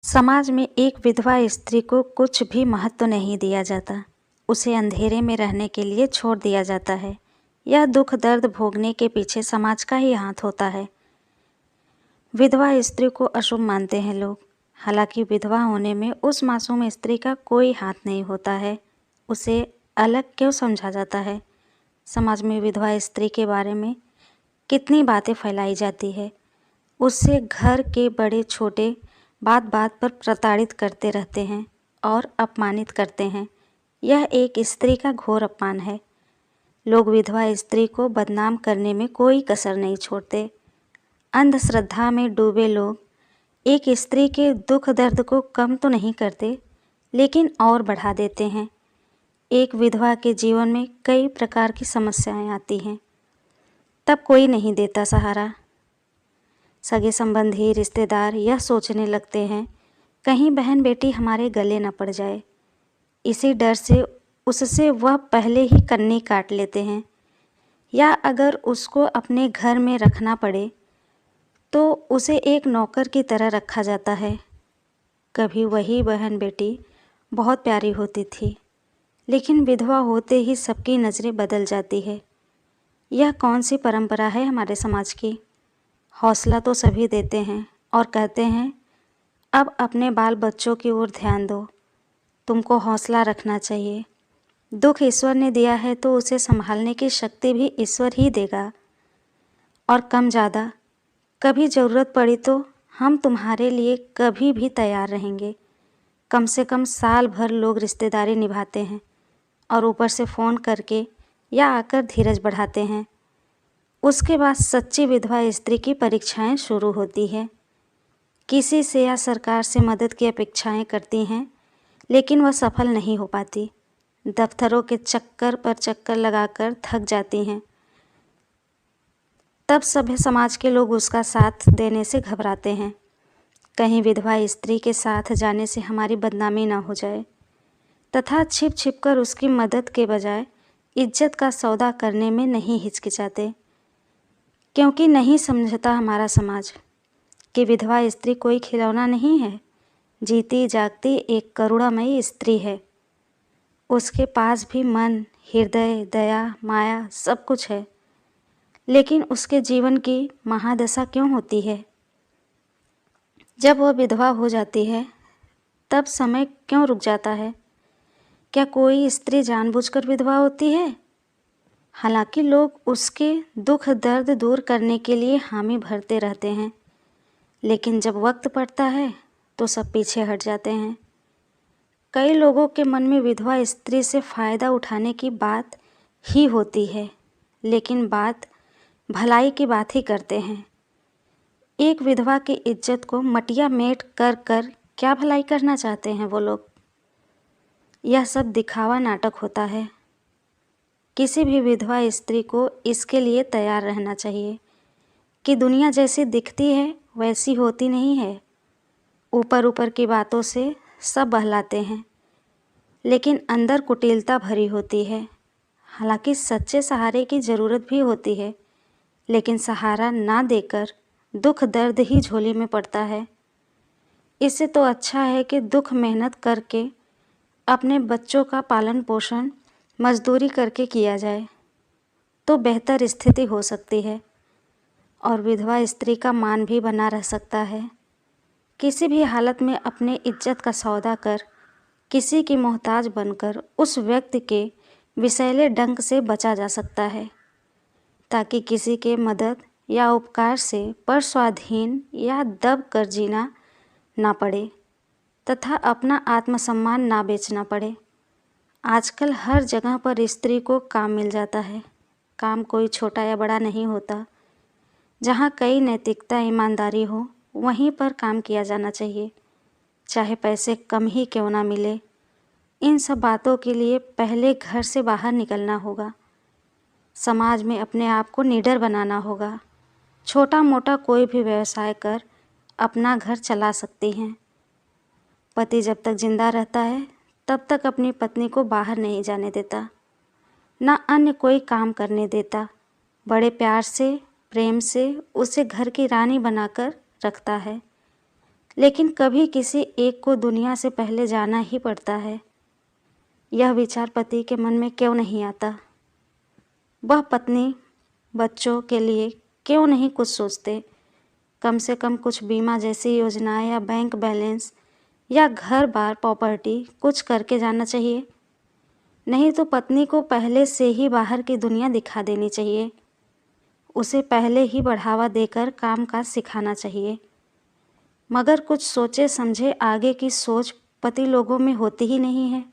समाज में एक विधवा स्त्री को कुछ भी महत्व नहीं दिया जाता। उसे अंधेरे में रहने के लिए छोड़ दिया जाता है। यह दुख दर्द भोगने के पीछे समाज का ही हाथ होता है। विधवा स्त्री को अशुभ मानते हैं लोग। हालांकि विधवा होने में उस मासूम स्त्री का कोई हाथ नहीं होता है। उसे अलग क्यों समझा जाता है? समाज में विधवा स्त्री के बारे में कितनी बातें फैलाई जाती है। उससे घर के बड़े छोटे बात बात पर प्रताड़ित करते रहते हैं और अपमानित करते हैं। यह एक स्त्री का घोर अपमान है। लोग विधवा स्त्री को बदनाम करने में कोई कसर नहीं छोड़ते। अंधश्रद्धा में डूबे लोग एक स्त्री के दुख दर्द को कम तो नहीं करते, लेकिन और बढ़ा देते हैं। एक विधवा के जीवन में कई प्रकार की समस्याएं आती हैं, तब कोई नहीं देता सहारा। सगे संबंधी रिश्तेदार यह सोचने लगते हैं कहीं बहन बेटी हमारे गले न पड़ जाए। इसी डर से उससे वह पहले ही कन्नी काट लेते हैं, या अगर उसको अपने घर में रखना पड़े तो उसे एक नौकर की तरह रखा जाता है। कभी वही बहन बेटी बहुत प्यारी होती थी, लेकिन विधवा होते ही सबकी नज़रें बदल जाती है। यह कौन सी परंपरा है हमारे समाज की? हौसला तो सभी देते हैं और कहते हैं अब अपने बाल बच्चों की ओर ध्यान दो, तुमको हौसला रखना चाहिए। दुख ईश्वर ने दिया है तो उसे संभालने की शक्ति भी ईश्वर ही देगा। और कम ज़्यादा कभी ज़रूरत पड़ी तो हम तुम्हारे लिए कभी भी तैयार रहेंगे। कम से कम साल भर लोग रिश्तेदारी निभाते हैं और ऊपर से फ़ोन करके या आकर धीरज बढ़ाते हैं। उसके बाद सच्ची विधवा स्त्री की परीक्षाएं शुरू होती है। किसी से या सरकार से मदद की अपेक्षाएं करती हैं, लेकिन वह सफल नहीं हो पाती। दफ्तरों के चक्कर पर चक्कर लगाकर थक जाती हैं। तब सभ्य समाज के लोग उसका साथ देने से घबराते हैं। कहीं विधवा स्त्री के साथ जाने से हमारी बदनामी ना हो जाए, तथा छिप छिप कर उसकी मदद के बजाय इज्जत का सौदा करने में नहीं हिचकिचाते, क्योंकि नहीं समझता हमारा समाज कि विधवा स्त्री कोई खिलौना नहीं है, जीती जागती एक करुणामयी स्त्री है। उसके पास भी मन, हृदय, दया, माया सब कुछ है, लेकिन उसके जीवन की महादशा क्यों होती है? जब वह विधवा हो जाती है तब समय क्यों रुक जाता है? क्या कोई स्त्री जानबूझकर विधवा होती है? हालांकि लोग उसके दुख दर्द दूर करने के लिए हामी भरते रहते हैं, लेकिन जब वक्त पड़ता है तो सब पीछे हट जाते हैं। कई लोगों के मन में विधवा स्त्री से फ़ायदा उठाने की बात ही होती है, लेकिन बात भलाई की बात ही करते हैं। एक विधवा की इज्जत को मटिया मेट कर कर क्या भलाई करना चाहते हैं वो लोग? यह सब दिखावा नाटक होता है। किसी भी विधवा स्त्री को इसके लिए तैयार रहना चाहिए कि दुनिया जैसी दिखती है वैसी होती नहीं है। ऊपर ऊपर की बातों से सब बहलाते हैं, लेकिन अंदर कुटिलता भरी होती है। हालांकि सच्चे सहारे की ज़रूरत भी होती है, लेकिन सहारा ना देकर दुख दर्द ही झोली में पड़ता है। इससे तो अच्छा है कि दुख मेहनत करके अपने बच्चों का पालन पोषण मजदूरी करके किया जाए, तो बेहतर स्थिति हो सकती है और विधवा स्त्री का मान भी बना रह सकता है। किसी भी हालत में अपने इज्जत का सौदा कर किसी की मोहताज बनकर उस व्यक्ति के विषैले डंक से बचा जा सकता है, ताकि किसी के मदद या उपकार से परस्वाधीन या दब कर जीना ना पड़े, तथा अपना आत्मसम्मान ना बेचना पड़े। आजकल हर जगह पर स्त्री को काम मिल जाता है। काम कोई छोटा या बड़ा नहीं होता। जहाँ कई नैतिकता ईमानदारी हो वहीं पर काम किया जाना चाहिए, चाहे पैसे कम ही क्यों ना मिले। इन सब बातों के लिए पहले घर से बाहर निकलना होगा। समाज में अपने आप को निडर बनाना होगा। छोटा मोटा कोई भी व्यवसाय कर अपना घर चला सकती हैं। पति जब तक जिंदा रहता है तब तक अपनी पत्नी को बाहर नहीं जाने देता, ना अन्य कोई काम करने देता। बड़े प्यार से, प्रेम से उसे घर की रानी बनाकर रखता है। लेकिन कभी किसी एक को दुनिया से पहले जाना ही पड़ता है। यह विचार पति के मन में क्यों नहीं आता? वह पत्नी बच्चों के लिए क्यों नहीं कुछ सोचते? कम से कम कुछ बीमा जैसी योजनाएं या बैंक बैलेंस या घर बार प्रॉपर्टी कुछ करके जाना चाहिए। नहीं तो पत्नी को पहले से ही बाहर की दुनिया दिखा देनी चाहिए। उसे पहले ही बढ़ावा देकर काम काज सिखाना चाहिए। मगर कुछ सोचे समझे आगे की सोच पति लोगों में होती ही नहीं है।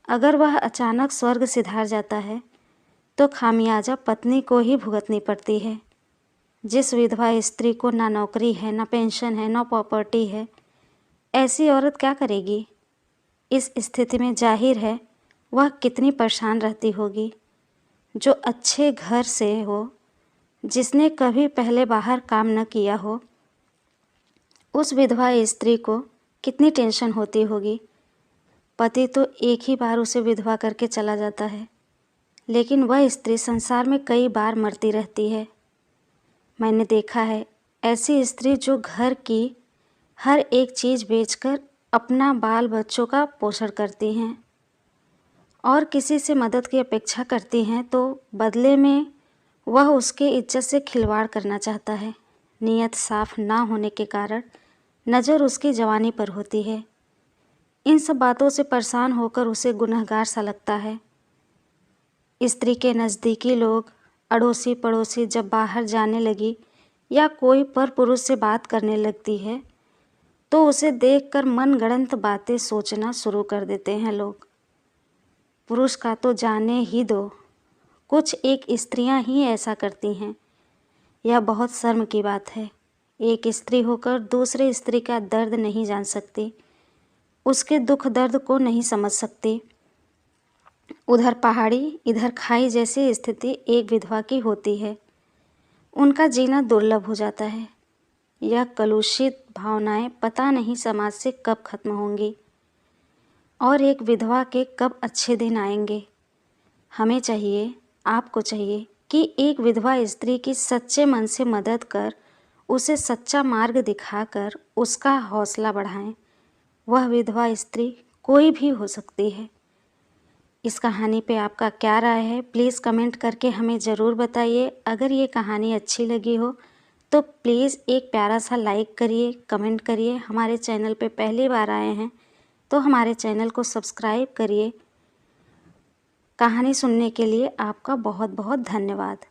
अगर वह अचानक स्वर्ग सिधार जाता है तो खामियाजा पत्नी को ही भुगतनी पड़ती है। जिस विधवा स्त्री को ना नौकरी है, ना पेंशन है, ना प्रॉपर्टी है, ऐसी औरत क्या करेगी? इस स्थिति में जाहिर है वह कितनी परेशान रहती होगी। जो अच्छे घर से हो, जिसने कभी पहले बाहर काम न किया हो, उस विधवा स्त्री को कितनी टेंशन होती होगी। पति तो एक ही बार उसे विधवा करके चला जाता है, लेकिन वह स्त्री संसार में कई बार मरती रहती है। मैंने देखा है ऐसी स्त्री जो घर की हर एक चीज़ बेचकर अपना बाल बच्चों का पोषण करती हैं और किसी से मदद की अपेक्षा करती हैं तो बदले में वह उसके इज्जत से खिलवाड़ करना चाहता है। नीयत साफ ना होने के कारण नज़र उसकी जवानी पर होती है। इन सब बातों से परेशान होकर उसे गुनहगार सा लगता है। स्त्री के नज़दीकी लोग, अड़ोसी पड़ोसी जब बाहर जाने लगी या कोई पर पुरुष से बात करने लगती है तो उसे देखकर मनगढ़ंत बातें सोचना शुरू कर देते हैं लोग। पुरुष का तो जाने ही दो, कुछ एक स्त्रियां ही ऐसा करती हैं। यह बहुत शर्म की बात है। एक स्त्री होकर दूसरे स्त्री का दर्द नहीं जान सकती, उसके दुख दर्द को नहीं समझ सकती। उधर पहाड़ी इधर खाई जैसी स्थिति एक विधवा की होती है। उनका जीना दुर्लभ हो जाता है। यह कलुषित भावनाएं पता नहीं समाज से कब खत्म होंगी और एक विधवा के कब अच्छे दिन आएंगे। हमें चाहिए, आपको चाहिए कि एक विधवा स्त्री की सच्चे मन से मदद कर उसे सच्चा मार्ग दिखाकर उसका हौसला बढ़ाएं। वह विधवा स्त्री कोई भी हो सकती है। इस कहानी पे आपका क्या राय है, प्लीज़ कमेंट करके हमें ज़रूर बताइए। अगर ये कहानी अच्छी लगी हो तो प्लीज़ एक प्यारा सा लाइक करिए, कमेंट करिए। हमारे चैनल पे पहली बार आए हैं तो हमारे चैनल को सब्सक्राइब करिए। कहानी सुनने के लिए आपका बहुत बहुत धन्यवाद।